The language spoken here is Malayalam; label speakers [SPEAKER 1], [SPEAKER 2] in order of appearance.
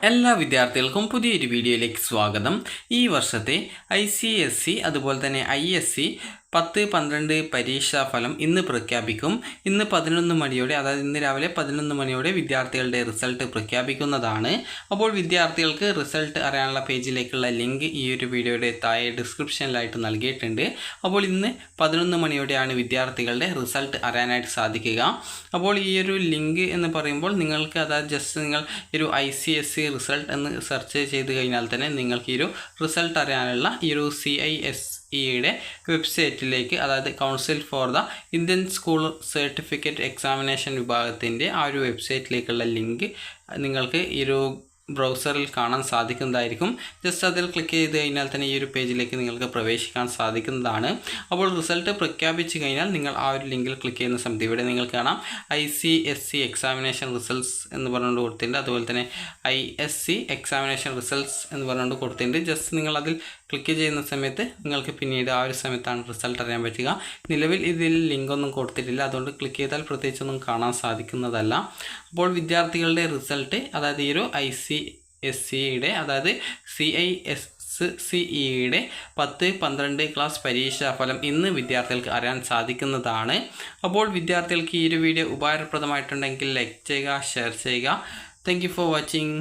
[SPEAKER 1] എല്ലാ വിദ്യാർത്ഥികൾക്കും പുതിയൊരു വീഡിയോയിലേക്ക് സ്വാഗതം. ഈ വർഷത്തെ ICSE അതുപോലെ തന്നെ ISE 10-12 പരീക്ഷാഫലം ഇന്ന് പ്രഖ്യാപിക്കും. ഇന്ന് 11 മണിയോടെ, അതായത് ഇന്ന് രാവിലെ 11 മണിയോടെ വിദ്യാർത്ഥികളുടെ റിസൾട്ട് പ്രഖ്യാപിക്കുന്നതാണ്. അപ്പോൾ വിദ്യാർത്ഥികൾക്ക് റിസൾട്ട് അറിയാനുള്ള പേജിലേക്കുള്ള ലിങ്ക് ഈ ഒരു വീഡിയോയുടെ താഴെ ഡിസ്ക്രിപ്ഷനിലായിട്ട് നൽകിയിട്ടുണ്ട്. അപ്പോൾ ഇന്ന് 11 മണിയോടെയാണ് വിദ്യാർത്ഥികളുടെ റിസൾട്ട് അറിയാനായിട്ട് സാധിക്കുക. അപ്പോൾ ഈ ഒരു ലിങ്ക് എന്ന് പറയുമ്പോൾ നിങ്ങൾക്ക്, അതായത് ജസ്റ്റ് നിങ്ങൾ ഒരു ICSE റിസൾട്ട് എന്ന് സെർച്ച് ചെയ്ത് കഴിഞ്ഞാൽ തന്നെ നിങ്ങൾക്ക് ഈ ഒരു റിസൾട്ട് അറിയാനുള്ള ഈ ഒരു CISEയുടെ വെബ്സൈറ്റിലേക്ക്, അതായത് council for the Indian school certificate examination വിഭാഗത്തിൻ്റെ ആ ഒരു വെബ്സൈറ്റിലേക്കുള്ള ലിങ്ക് നിങ്ങൾക്ക് ഈ ഒരു ബ്രൗസറിൽ കാണാൻ സാധിക്കുന്നതായിരിക്കും. ജസ്റ്റ് അതിൽ ക്ലിക്ക് ചെയ്ത് കഴിഞ്ഞാൽ തന്നെ ഈ ഒരു പേജിലേക്ക് നിങ്ങൾക്ക് പ്രവേശിക്കാൻ സാധിക്കുന്നതാണ്. അപ്പോൾ റിസൾട്ട് പ്രഖ്യാപിച്ചു കഴിഞ്ഞാൽ നിങ്ങൾ ആ ഒരു ലിങ്കിൽ ക്ലിക്ക് ചെയ്യുന്ന സമയത്ത് ഇവിടെ നിങ്ങൾക്ക് കാണാം ICSE എക്സാമിനേഷൻ റിസൾട്ട്സ് എന്ന് പറഞ്ഞുകൊണ്ട് കൊടുത്തിട്ടുണ്ട്. അതുപോലെ തന്നെ ISE എക്സാമിനേഷൻ റിസൾട്ട്സ് എന്ന് പറഞ്ഞുകൊണ്ട് കൊടുത്തിട്ടുണ്ട്. ജസ്റ്റ് നിങ്ങൾ അതിൽ ക്ലിക്ക് ചെയ്യുന്ന സമയത്ത് നിങ്ങൾക്ക് പിന്നീട് ആ ഒരു സമയത്താണ് റിസൾട്ട് അറിയാൻ പറ്റുക. നിലവിൽ ഇതിൽ ലിങ്കൊന്നും കൊടുത്തിട്ടില്ല, അതുകൊണ്ട് ക്ലിക്ക് ചെയ്താൽ പ്രത്യേകിച്ചൊന്നും കാണാൻ സാധിക്കുന്നതല്ല. അപ്പോൾ വിദ്യാർത്ഥികളുടെ റിസൾട്ട്, അതായത് ഈ ഒരു ICSEയുടെ, അതായത് CISCEയുടെ 10-12 ക്ലാസ് പരീക്ഷാഫലം ഇന്ന് വിദ്യാർത്ഥികൾക്ക് അറിയാൻ സാധിക്കുന്നതാണ്. അപ്പോൾ വിദ്യാർത്ഥികൾക്ക് ഈ ഒരു വീഡിയോ ഉപകാരപ്രദമായിട്ടുണ്ടെങ്കിൽ ലൈക്ക് ചെയ്യുക, ഷെയർ ചെയ്യുക. Thank you for watching.